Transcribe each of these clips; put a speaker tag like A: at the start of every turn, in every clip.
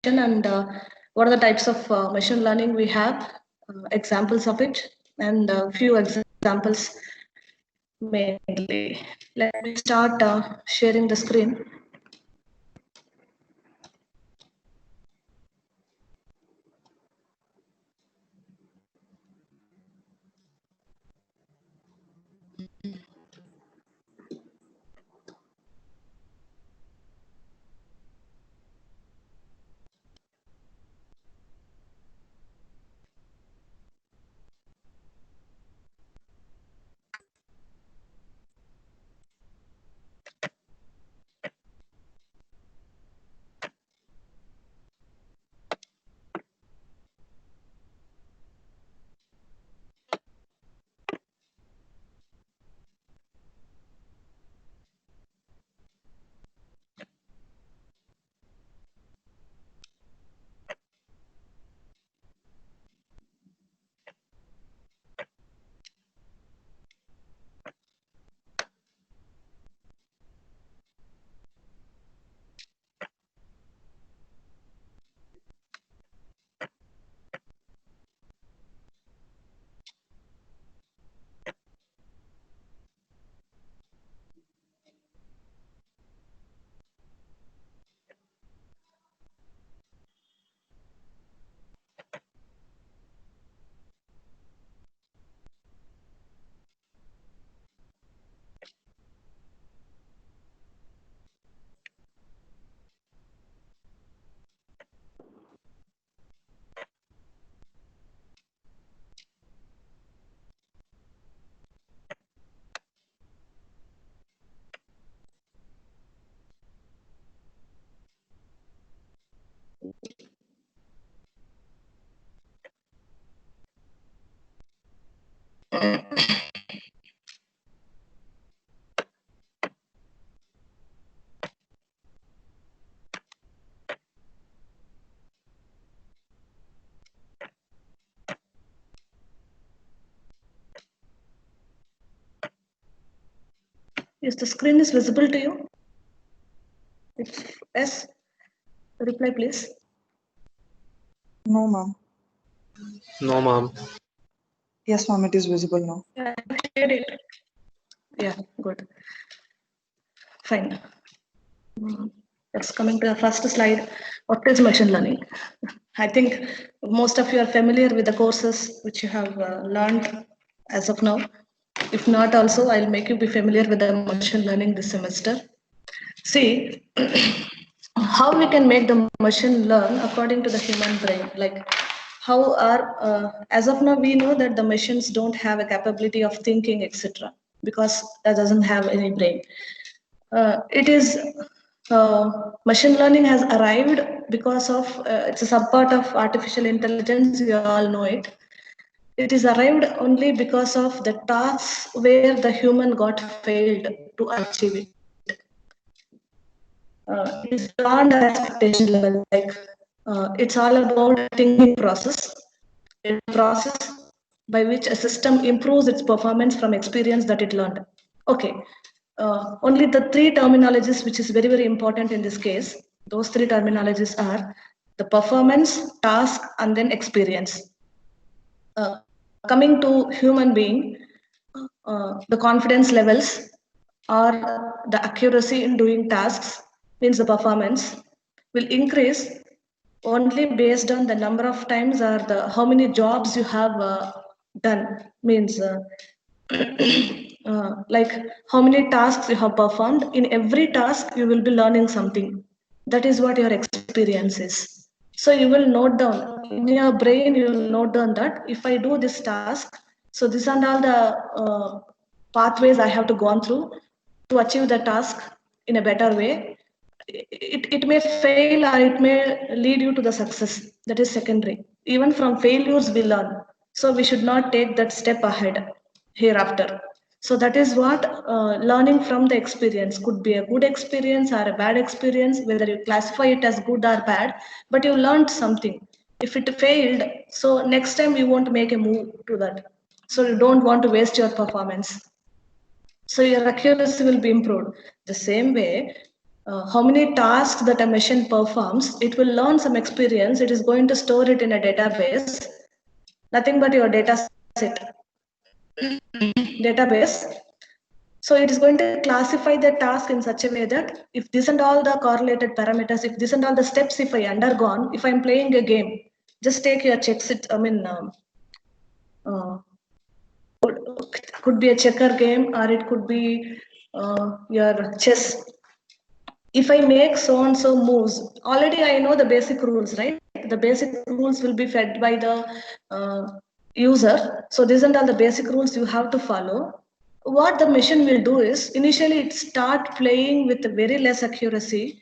A: and what are the types of machine learning we have, examples of it, and a few examples mainly. Let me start sharing the screen. Yes, the screen is visible to you? It's yes. Reply, please.
B: No, ma'am.
C: No, ma'am.
B: Yes, ma'am, it is visible now.
A: Yeah, I shared it. Yeah, good. Fine. Let's coming to the first slide. What is machine learning? I think most of you are familiar with the courses which you have learned as of now. If not, also I'll make you be familiar with the machine learning this semester. See, how we can make the machine learn according to the human brain. Like how as of now we know that the machines don't have a capability of thinking, etc. because that doesn't have any brain. It is machine learning has arrived because of it's a subpart of artificial intelligence. You all know it. It is arrived only because of the tasks where the human got failed to achieve it. It is beyond our expectation level. Like it's all about thinking process. It's a process by which a system improves its performance from experience that it learned. Okay. Only the three terminologies which is very, very important in this case. Those three terminologies are the performance, task, and then experience. Coming to human being, the confidence levels or the accuracy in doing tasks means the performance will increase only based on the number of times or the how many jobs you have done means like how many tasks you have performed. In every task you will be learning something. That is what your experience is. So you will note down in your brain, you will note down that if I do this task, so this and all the pathways I have to go on through to achieve the task in a better way. It may fail or it may lead you to the success. That is secondary. Even from failures we learn. So we should not take that step ahead hereafter. So that is what learning from the experience could be a good experience or a bad experience, whether you classify it as good or bad, but you learned something. If it failed, so next time you won't make a move to that. So you don't want to waste your performance. So your accuracy will be improved. The same way, how many tasks that a machine performs. It will learn some experience. It is going to store it in a database, nothing but your data set database. So it is going to classify the task in such a way that if this and all the correlated parameters, if this and all the steps, if I undergone, if I'm playing a game, just take your checks. Could be a checker game, or it could be your chess. If I make so and so moves, already I know the basic rules, right? The basic rules will be fed by the user. So these are all the basic rules you have to follow. What the machine will do is initially it start playing with very less accuracy.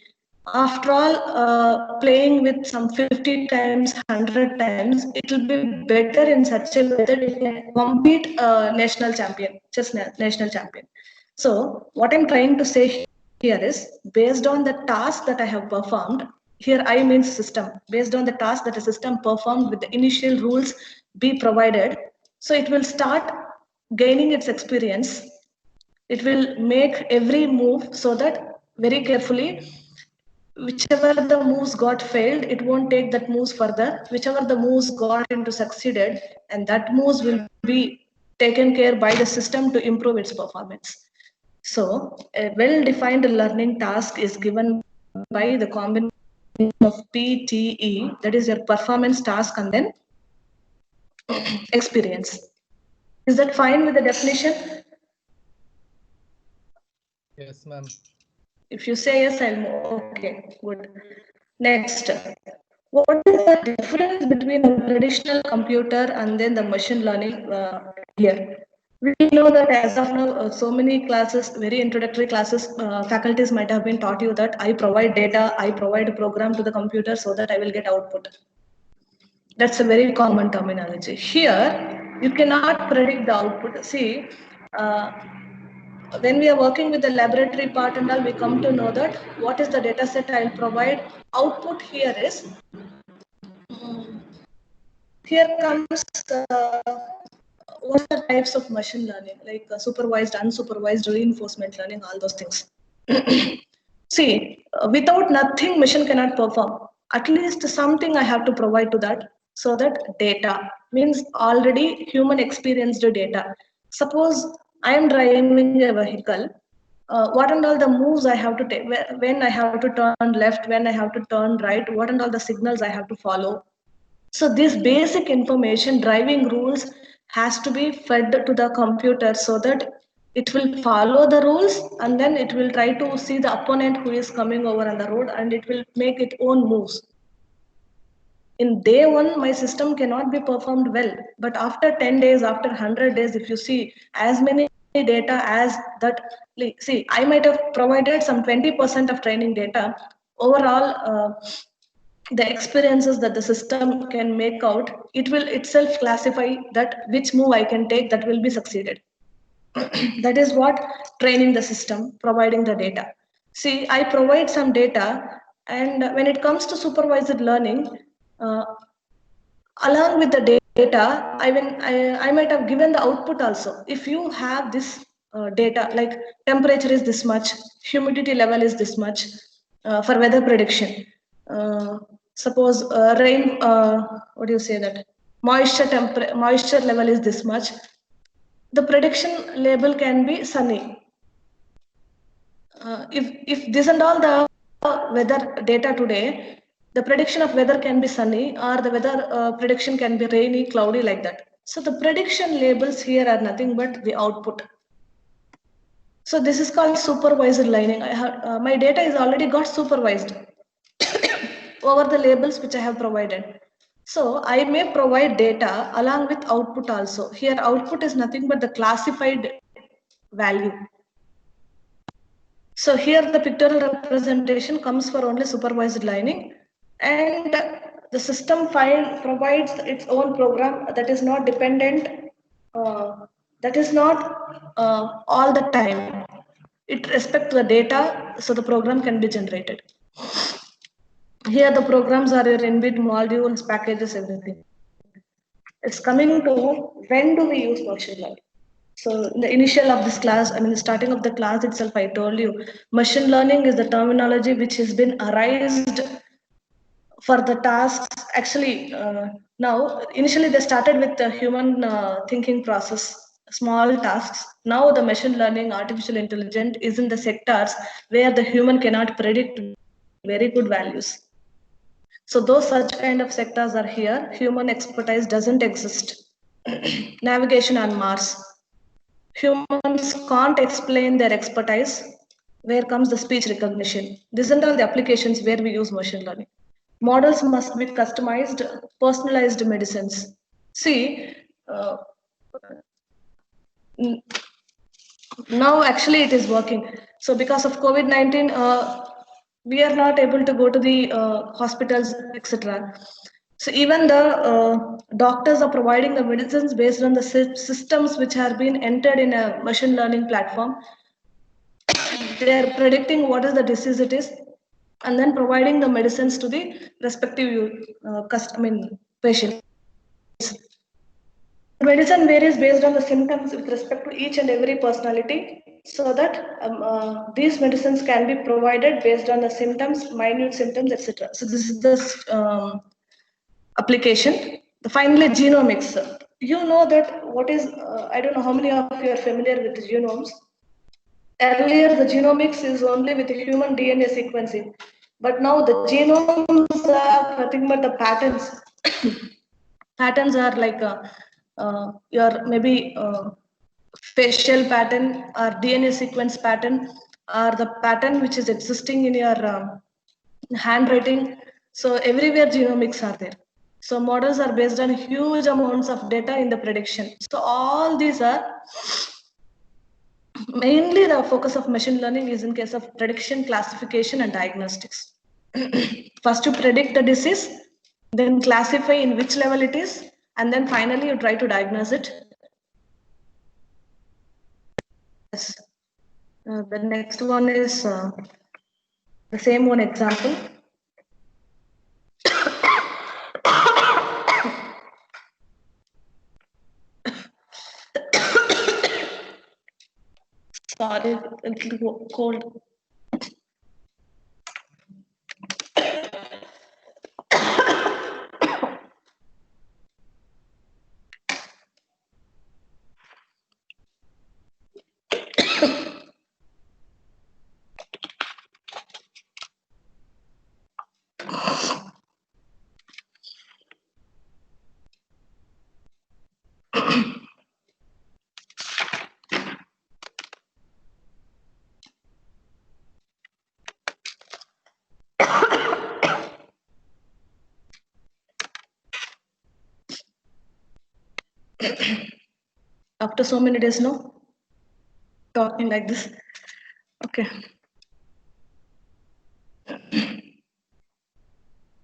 A: After all, playing with some 50 times, 100 times, it will be better in such a way that it can compete national champion, national champion. So what I'm trying to say here is, based on the task that I have performed, here I means system, based on the task that the system performed with the initial rules be provided, so it will start gaining its experience. It will make every move so that very carefully, whichever the moves got failed, it won't take that moves further. Whichever the moves got into succeeded, and that moves will be taken care by the system to improve its performance. So a well-defined learning task is given by the combination of PTE, that is your performance task, and then experience. Is that fine with the definition?
D: Yes, ma'am.
A: If you say yes, I'll move. Okay, good. Next, what is the difference between a traditional computer and then the machine learning here? We know that as of now, so many classes, very introductory classes, faculties might have been taught you that I provide data, I provide a program to the computer so that I will get output. That's a very common terminology. Here, you cannot predict the output. See, when we are working with the laboratory part and all, we come to know that what is the data set I'll provide. Output here is, here comes what are the types of machine learning, like supervised, unsupervised, reinforcement learning, all those things. See, without nothing, machine cannot perform. At least something I have to provide to that, so that data means already human experienced data. Suppose I am driving a vehicle, what and all the moves I have to take, when I have to turn left, when I have to turn right, what and all the signals I have to follow. So this basic information, driving rules, has to be fed to the computer so that it will follow the rules, and then it will try to see the opponent who is coming over on the road, and it will make its own moves. In day one, my system cannot be performed well, but after 10 days, after 100 days, if you see as many data as that, see, I might have provided some 20% of training data. Overall, the experiences that the system can make out, it will itself classify that which move I can take that will be succeeded. That is what training the system, providing the data. See, I provide some data, and when it comes to supervised learning, along with the data, I might have given the output also. If you have this data, like temperature is this much, humidity level is this much, for weather prediction. Suppose rain, what do you say that? Moisture level is this much. The prediction label can be sunny. If this and all the weather data today, the prediction of weather can be sunny, or the weather prediction can be rainy, cloudy, like that. So the prediction labels here are nothing but the output. So this is called supervised learning. I have, my data is already got supervised over the labels which I have provided. So I may provide data along with output also. Here output is nothing but the classified value. So here the pictorial representation comes for only supervised learning, and the system provides its own program that is not dependent, that is not all the time. It respects the data, so the program can be generated. Here the programs are your inbuilt modules, packages, everything. It's coming to when do we use machine learning? So in the initial of this class, I mean, the starting of the class itself, I told you, machine learning is the terminology which has been arised for the tasks. Actually, now, initially they started with the human thinking process, small tasks. Now the machine learning, artificial intelligence is in the sectors where the human cannot predict very good values. So those such kind of sectors are here. Human expertise doesn't exist. Navigation on Mars. Humans can't explain their expertise. Where comes the speech recognition? These are all the applications where we use machine learning. Models must be customized, personalized medicines. See, now actually it is working. So because of COVID-19, we are not able to go to the hospitals, etc. So even the doctors are providing the medicines based on the systems which have been entered in a machine learning platform. They are predicting what is the disease it is, and then providing the medicines to the respective patients. Medicine varies based on the symptoms with respect to each and every personality, so that these medicines can be provided based on the symptoms, minute symptoms, etc. So this is the application. Finally, genomics. You know that what is, I don't know how many of you are familiar with the genomes. Earlier, the genomics is only with human DNA sequencing, but now the genomes are nothing but the patterns. Patterns are like your maybe facial pattern or DNA sequence pattern, or the pattern which is existing in your handwriting. So everywhere genomics are there. So models are based on huge amounts of data in the prediction. So all these are mainly the focus of machine learning is in case of prediction, classification, and diagnostics. First you predict the disease, then classify in which level it is, and then finally you try to diagnose it. Yes. The next one is the same one example. Sorry, a little cold. After so many days, no? Talking like this. Okay.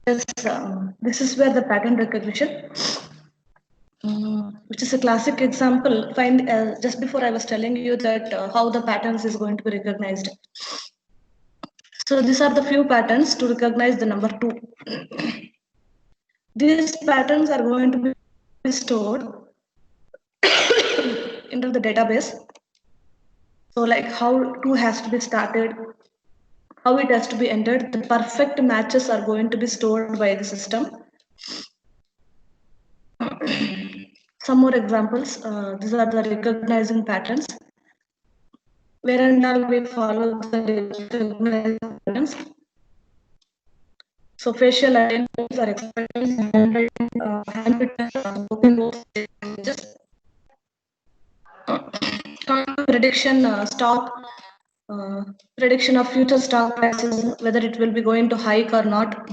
A: Yes, this is where the pattern recognition, which is a classic example. Find just before I was telling you that how the patterns is going to be recognized. So these are the few patterns to recognize the number 2. These patterns are going to be stored into the database. So like how 2 has to be started, how it has to be entered, the perfect matches are going to be stored by the system. Some more examples. These are the recognizing patterns. Where and all we follow the recognizing patterns. So facial identities are expressions, handwritten, prediction, stock, prediction of future stock prices, whether it will be going to hike or not.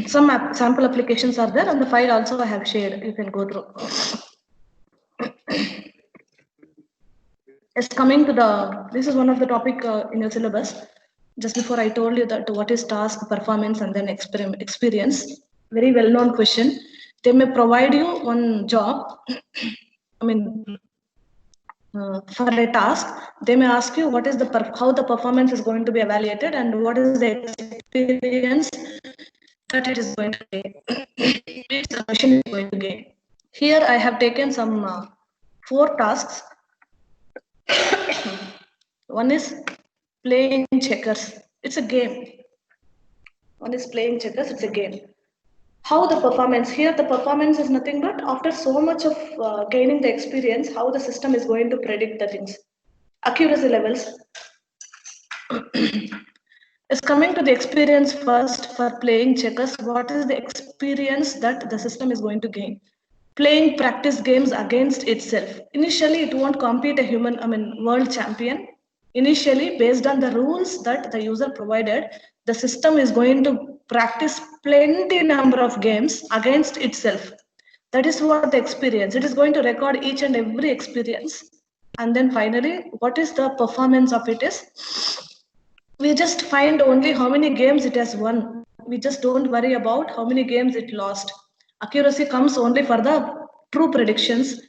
A: Some sample applications are there, and the file also I have shared. You can go through. Yes, coming to this is one of the topic in your syllabus. Just before I told you that what is task, performance, and then experience. Very well-known question. They may provide you one job. I mean, for a task, they may ask you what is how the performance is going to be evaluated and what is the experience that it is going to gain, which the machine is going to gain. Here I have taken some 4 tasks. One is playing checkers. It's a game. One is playing checkers. It's a game. How the performance here? The performance is nothing but after so much of gaining the experience, how the system is going to predict the things. Accuracy levels. Is coming to the experience first for playing checkers. What is the experience that the system is going to gain? Playing practice games against itself. Initially, it won't compete a world champion. Initially, based on the rules that the user provided, the system is going to practice plenty number of games against itself. That is what the experience. It is going to record each and every experience. And then finally, what is the performance of it is, we just find only how many games it has won. We just don't worry about how many games it lost. Accuracy comes only for the true predictions.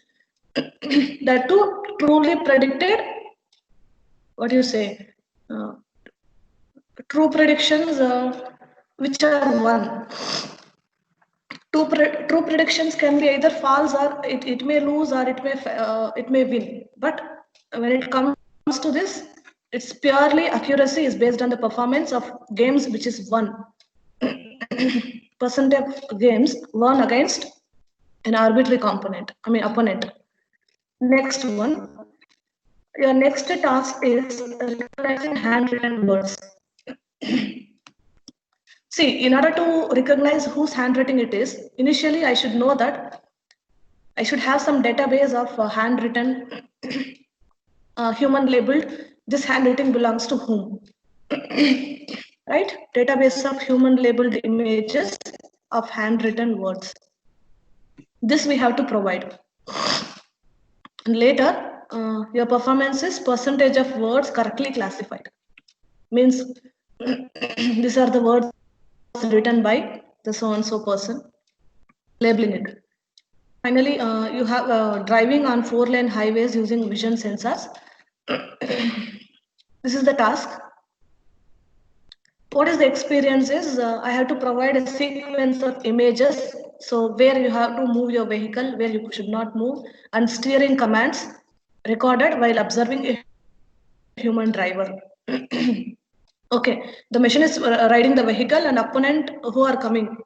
A: The two truly predicted, what do you say? True predictions which are won. True predictions can be either false or it may lose or it may win. But when it comes to this, it's purely accuracy is based on the performance of games which is won. Percentage of games won against an arbitrary opponent. Next one. Your next task is recognizing handwritten words. See, in order to recognize whose handwriting it is, initially I should know that I should have some database of handwritten, human labeled, this handwriting belongs to whom, right? Database of human labeled images of handwritten words. This we have to provide. And later, your performance is percentage of words correctly classified. Means these are the words written by the so-and-so person, labeling it. Finally, you have driving on 4-lane highways using vision sensors. This is the task. What is the experience is, I have to provide a sequence of images. So where you have to move your vehicle, where you should not move, and steering commands recorded while observing a human driver. Okay, the machine is riding the vehicle and opponent who are coming.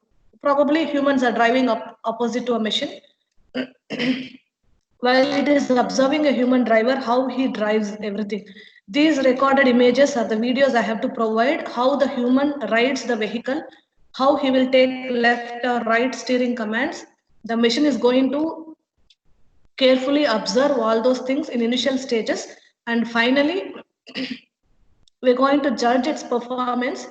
A: Probably humans are driving opposite to a machine. While it is observing a human driver, how he drives everything. These recorded images are the videos I have to provide, how the human rides the vehicle, how he will take left or right steering commands. The machine is going to carefully observe all those things in initial stages, and finally, we're going to judge its performance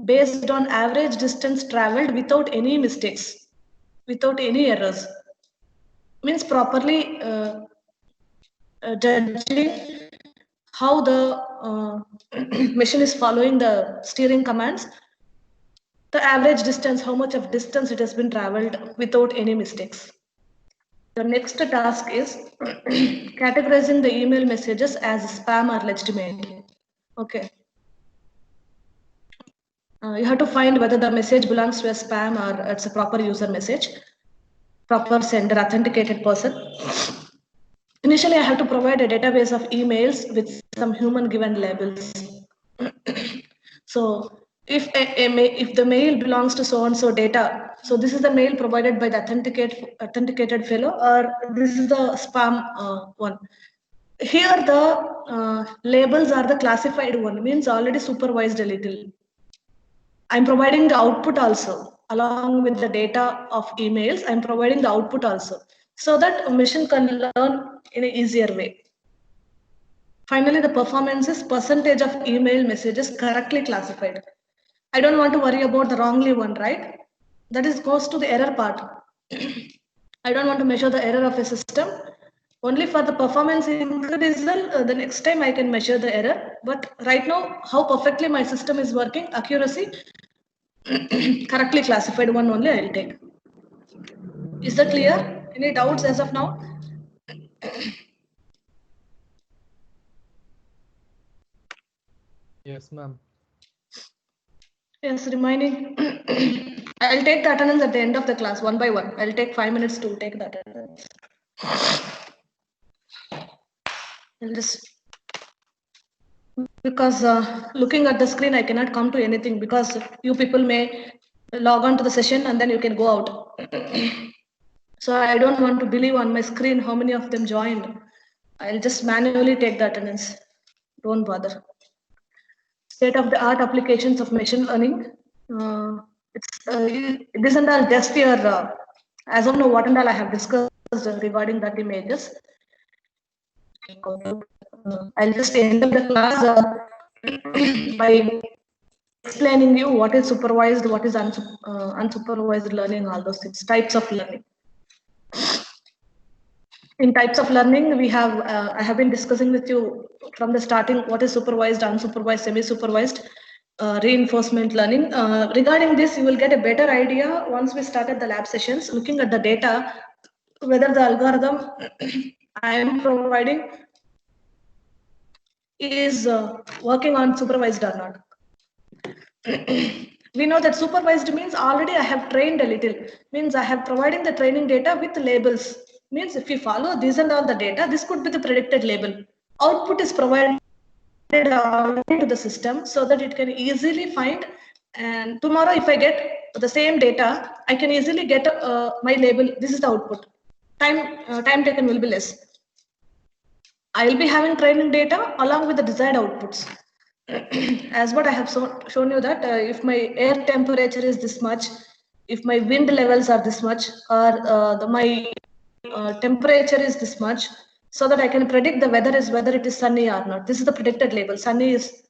A: based on average distance traveled without any mistakes, without any errors. Means properly judging how the machine is following the steering commands, the average distance, how much of distance it has been traveled without any mistakes. The next task is categorizing the email messages as spam or legitimate. Okay. You have to find whether the message belongs to a spam or it's a proper user message, proper sender, authenticated person. Initially, I have to provide a database of emails with some human given labels. So if the mail belongs to so and so data, so this is the mail provided by the authenticated fellow, or this is the spam one. Here the labels are the classified one, means already supervised a little. I'm providing the output also along with the data of emails. I'm providing the output also, so that a machine can learn in an easier way. Finally, the performance is percentage of email messages correctly classified. I don't want to worry about the wrongly one, right? That is goes to the error part. I don't want to measure the error of a system. Only for the performance increase, the next time I can measure the error. But right now, how perfectly my system is working, accuracy, correctly classified one only I'll take. Is that clear? Any doubts as of now?
C: Yes, ma'am.
A: Yes, remaining I'll take the attendance at the end of the class, one by one. I'll take 5 minutes to take the attendance. I'll just, because looking at the screen, I cannot come to anything because you people may log on to the session and then you can go out. So I don't want to believe on my screen how many of them joined. I'll just manually take the attendance. Don't bother. State-of-the-art applications of machine learning. It isn't all just your, as of now, what and all I have discussed regarding that images. I'll just end up the class by explaining you what is supervised, what is unsupervised learning, all those things, types of learning. In types of learning, we have I have been discussing with you from the starting what is supervised, unsupervised, semi-supervised, reinforcement learning. Regarding this, you will get a better idea once we started the lab sessions, looking at the data, whether the algorithm I am providing is working on supervised or not. We know that supervised means already I have trained a little, means I have providing the training data with labels. Means if you follow this and all the data, this could be the predicted label. Output is provided to the system so that it can easily find. And tomorrow, if I get the same data, I can easily get my label. This is the output. Time taken will be less. I will be having training data along with the desired outputs. As what I have shown you that if my air temperature is this much, if my wind levels are this much, or my temperature is this much, so that I can predict the weather is whether it is sunny or not. This is the predicted label. Sunny is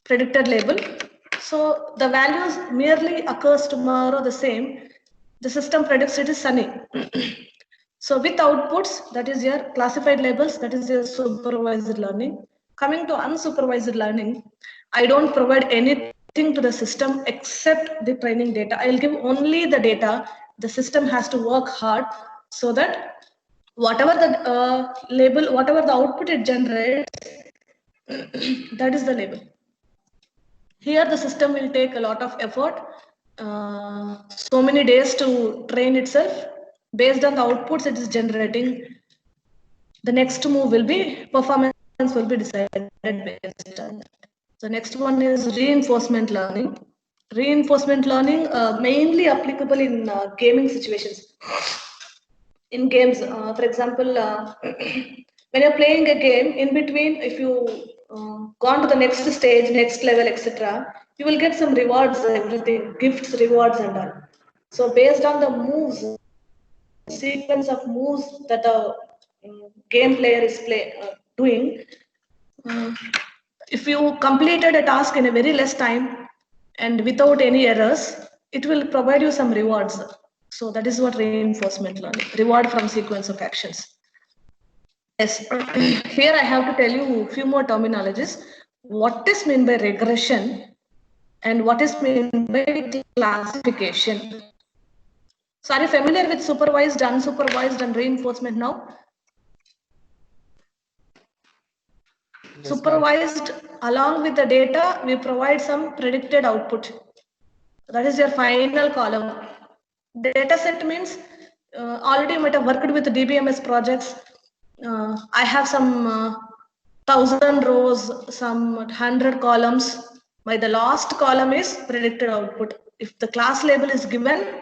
A: predicted label. So the values merely occurs tomorrow the same. The system predicts it is sunny. So with outputs, that is your classified labels, that is your supervised learning. Coming to unsupervised learning, I don't provide anything to the system except the training data. I'll give only the data. The system has to work hard so that whatever the label, whatever the output it generates, that is the label. Here the system will take a lot of effort, so many days to train itself. Based on the outputs it is generating, the next move will be performance will be decided based on that. The next one is reinforcement learning. Reinforcement learning mainly applicable in gaming situations. In games, for example, when you're playing a game, in between, if you gone to the next stage, next level, etc., you will get some rewards, everything, gifts, rewards, and all. So based on the moves, sequence of moves that the game player is doing, if you completed a task in a very less time and without any errors, it will provide you some rewards. So that is what reinforcement learning, reward from sequence of actions. Yes, here I have to tell you a few more terminologies. What is meant by regression and what is meant by classification? So are you familiar with supervised, unsupervised, and reinforcement now? Yes, supervised, along with the data, we provide some predicted output. That is your final column. Data set means already you might have worked with DBMS projects. I have some 1,000 rows, some 100 columns. By the last column is predicted output. If the class label is given,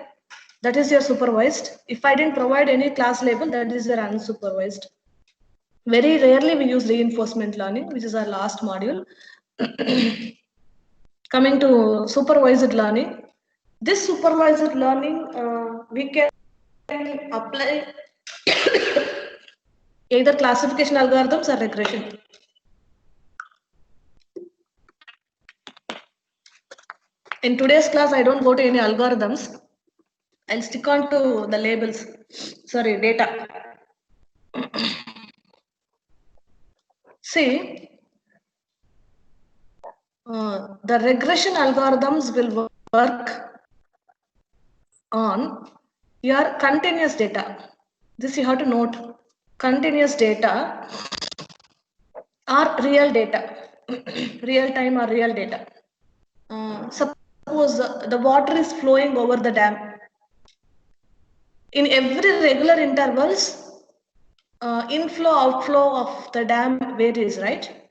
A: that is your supervised. If I didn't provide any class label, that is your unsupervised. Very rarely we use reinforcement learning, which is our last module. Coming to supervised learning, this supervised learning, we can apply either classification algorithms or regression. In today's class, I don't go to any algorithms. I'll stick on to the labels, sorry, data. See, the regression algorithms will work on your continuous data. This you have to note, continuous data or real data, real time or real data. suppose the water is flowing over the dam. In every regular intervals, inflow outflow of the dam varies, right?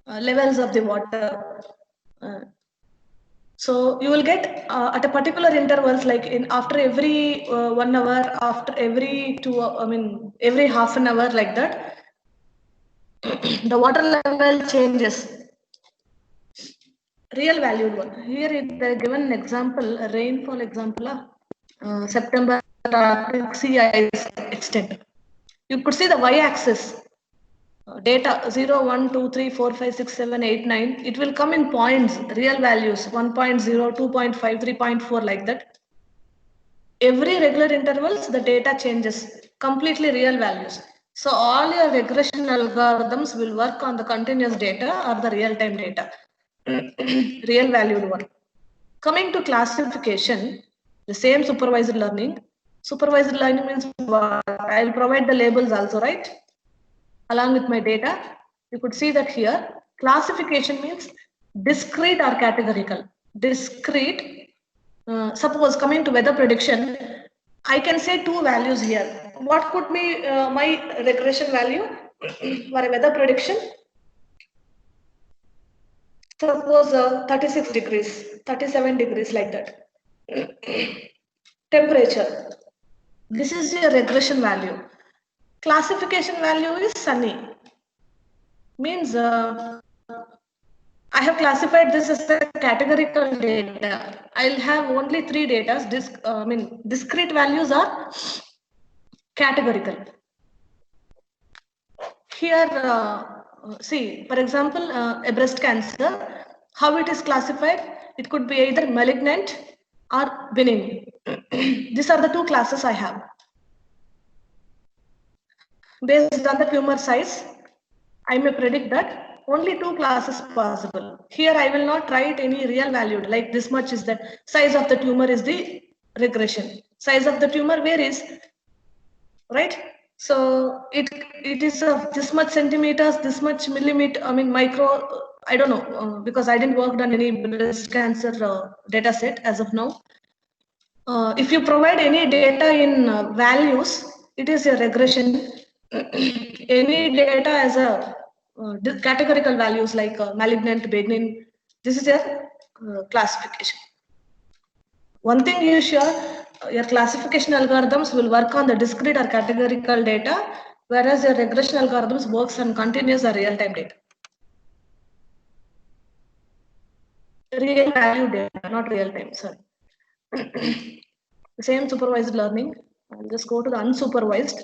A: Levels of the water. So you will get at a particular intervals, like after every 1 hour, after every every half an hour, like that, the water level changes. Real valued one. Here they given an example, a rainfall example of September sea ice extent. You could see the y-axis data 0, 1, 2, 3, 4, 5, 6, 7, 8, 9. It will come in points, real values 1.0, 2.5, 3.4, like that. Every regular intervals, the data changes, completely real values. So all your regression algorithms will work on the continuous data or the real-time data, real valued one. Coming to classification, the same supervised learning. Supervised learning means I will provide the labels also, right? Along with my data, you could see that here. Classification means discrete or categorical. Discrete, suppose coming to weather prediction, I can say two values here. What could be my regression value for a weather prediction? Suppose 36 degrees, 37 degrees, like that. Temperature. This is your regression value. Classification value is sunny. Means I have classified this as the categorical data. I'll have only three data. Discrete values are categorical. Here, see, for example, a breast cancer, how it is classified? It could be either malignant or benign. These are the two classes I have. Based on the tumor size, I may predict that only two classes possible. Here I will not write any real value, like this much is the size of the tumor is the regression. Size of the tumor varies, right? So it is of this much centimeters, this much millimeter, micro, I don't know, because I didn't work on any breast cancer data set as of now. If you provide any data in values, it is a regression. Any data as a categorical values like malignant, benign, this is a classification. One thing is sure, your classification algorithms will work on the discrete or categorical data, whereas your regression algorithms works on continuous or real-time data. Real value data, not real-time, sorry. Same supervised learning. I'll just go to the unsupervised.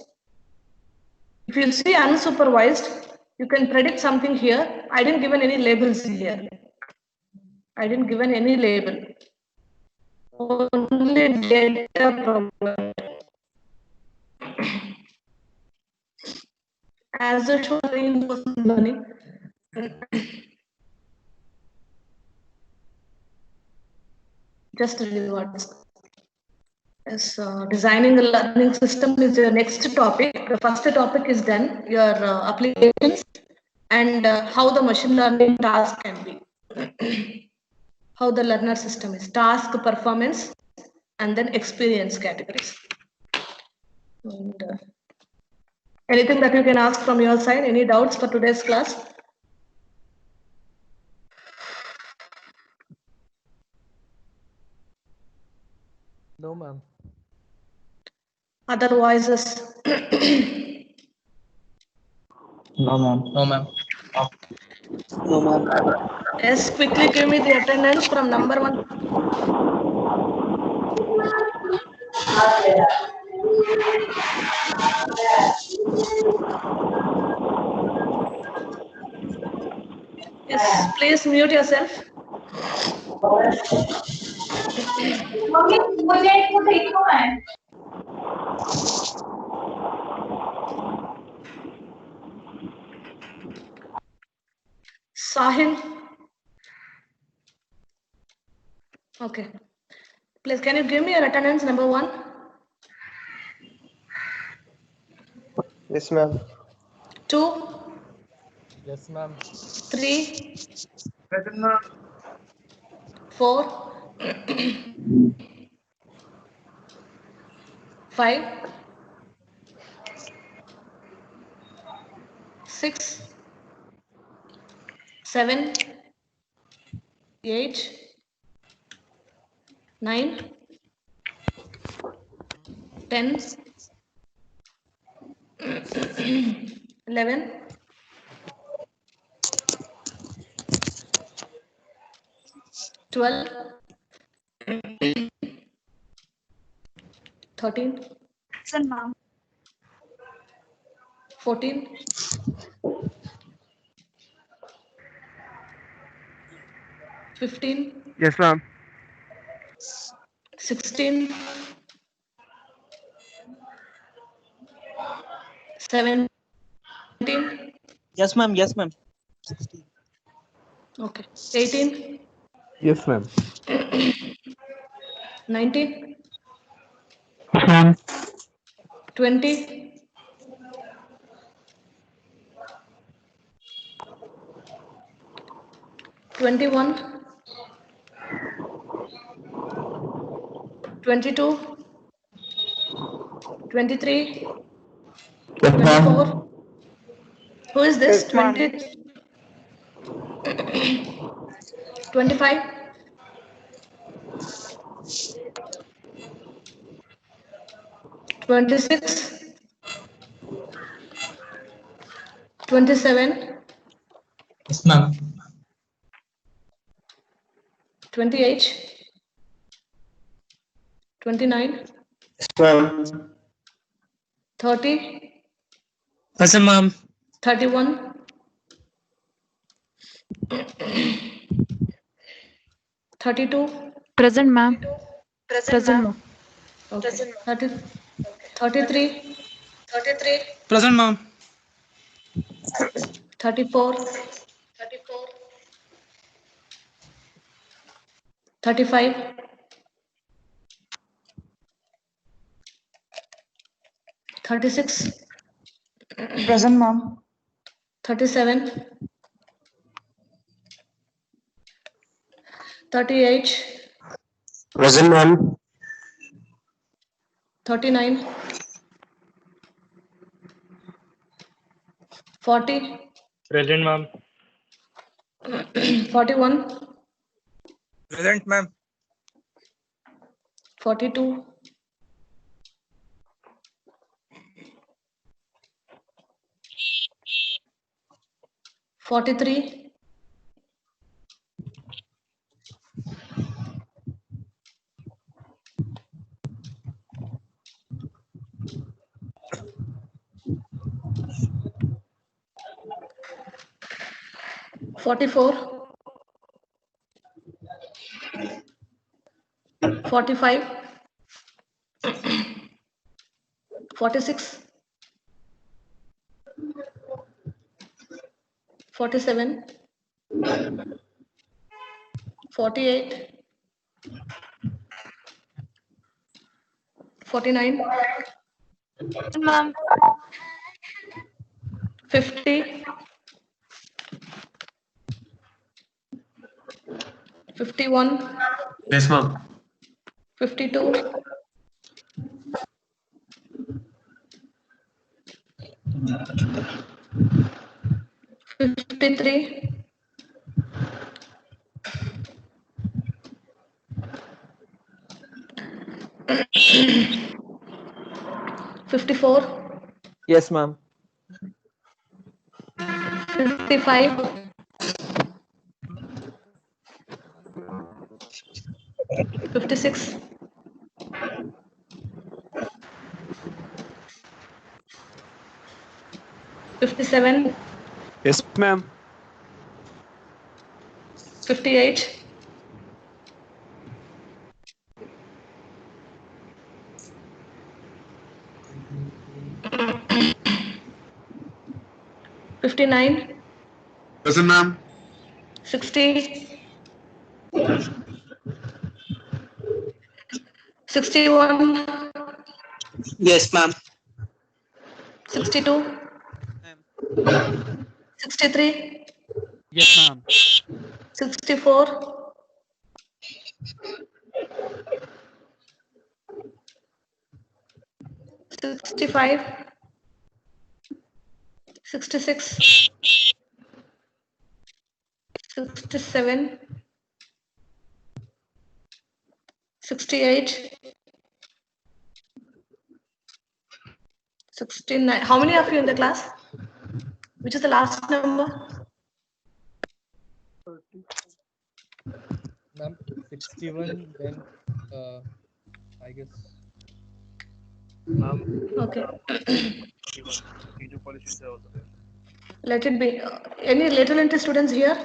A: If you see unsupervised, you can predict something here. I didn't given any labels here. I didn't given any label. Only data provided. As usual in learning. Just rewards. Yes, designing a learning system is your next topic. The first topic is done, your applications and how the machine learning task can be. How the learner system is, task, performance, and then experience categories. And, anything that you can ask from your side, any doubts for today's class?
C: No, ma'am.
A: Otherwise,
C: No, ma'am. No, ma'am. No, ma'am.
A: yes, quickly give me the attendance from number 1. Yes, please mute yourself. Sahil. Okay. Please, can you give me your attendance number 1?
D: Yes, ma'am.
A: 2,
C: Yes, ma'am.
A: 3, 4, 5, 6, 7, 8, 9, 10, 11, 12, 13,
E: Present, ma'am.
A: 14, 15,
D: Yes, ma'am.
A: 16, 17.
C: Yes, ma'am. Yes, ma'am. 16.
A: Okay. 18,
D: Yes, ma'am.
A: 19,
D: Ma'am.
A: 20, 21, 22, 23,
D: Yes,
A: 24. Who is this?
B: Yes, ma'am.
A: 25, 26, 27,
C: Yes, ma'am.
A: 28, 29,
D: Yes, ma'am.
A: 30,
C: Present, ma'am.
A: 31, 32,
E: Present, ma'am. Present, ma'am.
A: okay. 30, 33,
C: Present, ma'am.
A: 34, 35, 36,
B: Present, ma'am.
A: 37, 38,
D: Present, ma'am.
A: 39, 40,
D: Present, ma'am.
A: 41,
C: Present, ma'am.
A: 42, 43, 44, 45, 46, 47, 48, 49,
E: Ma'am.
A: 50, 51,
D: Yes, ma'am.
A: 52, 53, 54,
C: Yes, ma'am.
A: 55, 56, 57,
D: Yes, ma'am.
A: 58, 59,
D: Present, ma'am.
A: 60, 61,
C: Yes, ma'am.
A: 62, 63,
C: Yes, ma'am.
A: 64, 65, 66, 67, 68, 69. How many of you in the class? Which is the last number?
F: Ma'am, 61, then I guess.
A: Okay. Let it be. Any lateral entry students here?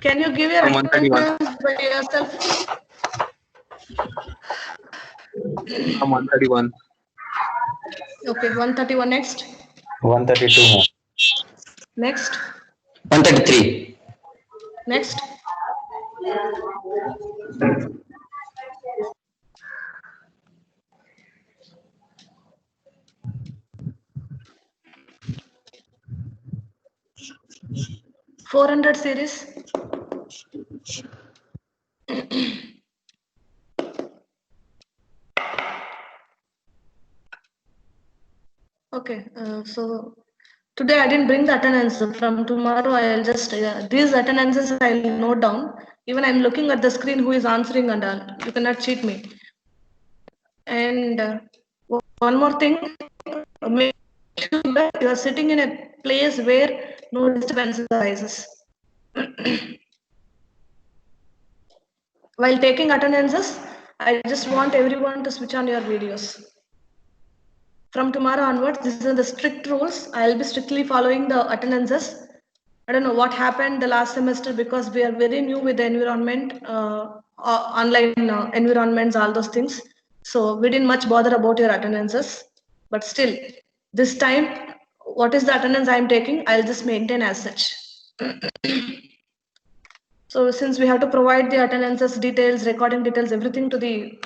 A: Can you give your
C: I'm 131.
A: attendance by yourself?
C: I'm 131.
A: Okay, 131 next.
G: 132, ma'am.
A: Next.
G: 133.
A: Next. $400 series. Okay, so today I didn't bring the attendance. From tomorrow I'll just, these attendances I'll note down. Even I'm looking at the screen who is answering and all. You cannot cheat me. And one more thing, make sure that you are sitting in a place where no disturbance arises. While taking attendances, I just want everyone to switch on your videos. From tomorrow onwards, these are the strict rules. I'll be strictly following the attendances. I don't know what happened the last semester because we are very new with the environment, online environments, all those things. So we didn't much bother about your attendances. But still, this time, what is the attendance I'm taking? I'll just maintain as such. So since we have to provide the attendances details, recording details, everything to the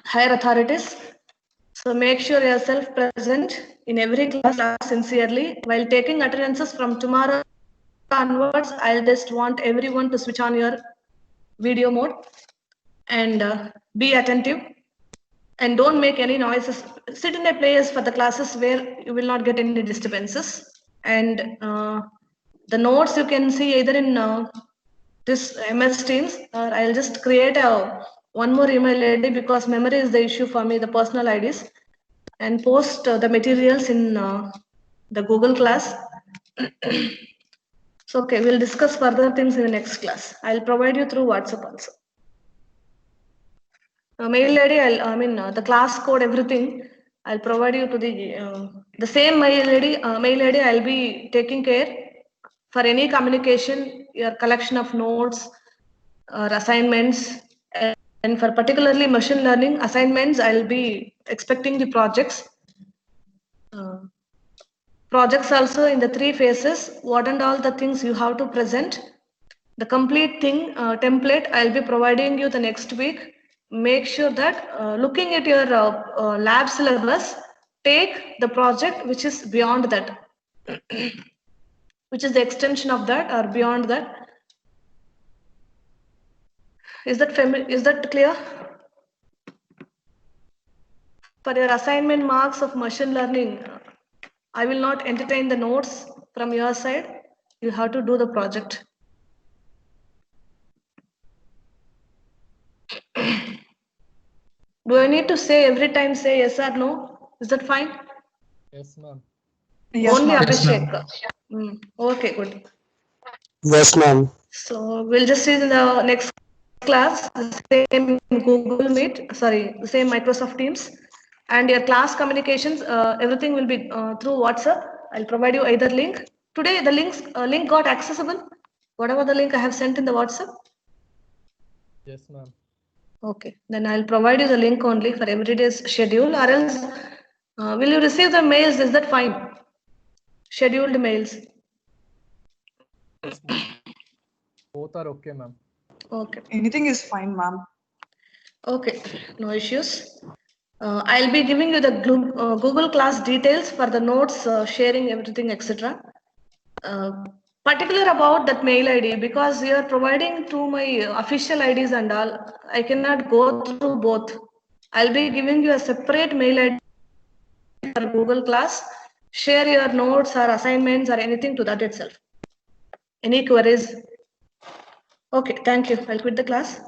A: higher authorities, so make sure yourself present in every class sincerely. While taking attendances from tomorrow onwards, I'll just want everyone to switch on your video mode and be attentive and don't make any noises. Sit in a place for the classes where you will not get any disturbances. And the notes you can see either in this MS Teams, or I'll just create one more email ID because memory is the issue for me, the personal IDs, and post the materials in the Google class. So, okay, we'll discuss further things in the next class. I'll provide you through WhatsApp also. Mail ID, the class code, everything, I'll provide you to the same mail ID I'll be taking care for any communication, your collection of notes or assignments, and for particularly machine learning assignments, I'll be expecting the projects. Projects also in the 3 phases, what and all the things you have to present. The complete thing, template, I'll be providing you the next week. Make sure that looking at your lab syllabus, take the project which is beyond that, which is the extension of that or beyond that. Is that clear? For your assignment marks of machine learning, I will not entertain the notes from your side. You have to do the project. Do I need to say every time say yes or no? Is that fine?
F: Yes, ma'am.
B: Yes,
A: Only
B: ma'am.
A: Abhishek. Okay, good.
C: Yes, ma'am.
A: So we'll just see in the next class, the same Google Meet, sorry, the same Microsoft Teams, and your class communications, everything will be through WhatsApp. I'll provide you either link. Today the link got accessible. Whatever the link I have sent in the WhatsApp.
F: Yes, ma'am.
A: Okay, then I'll provide you the link only for every day's schedule, or else will you receive the mails? Is that fine? Scheduled mails.
F: Yes, ma'am. Both are okay, ma'am.
A: Okay.
B: Anything is fine, ma'am.
A: Okay, no issues. I'll be giving you the Google Class details for the notes, sharing everything, etc. Particular about that mail ID, because you are providing to my official IDs and all, I cannot go through both. I'll be giving you a separate mail ID for Google Class. Share your notes or assignments or anything to that itself. Any queries? Okay, thank you. I'll quit the class.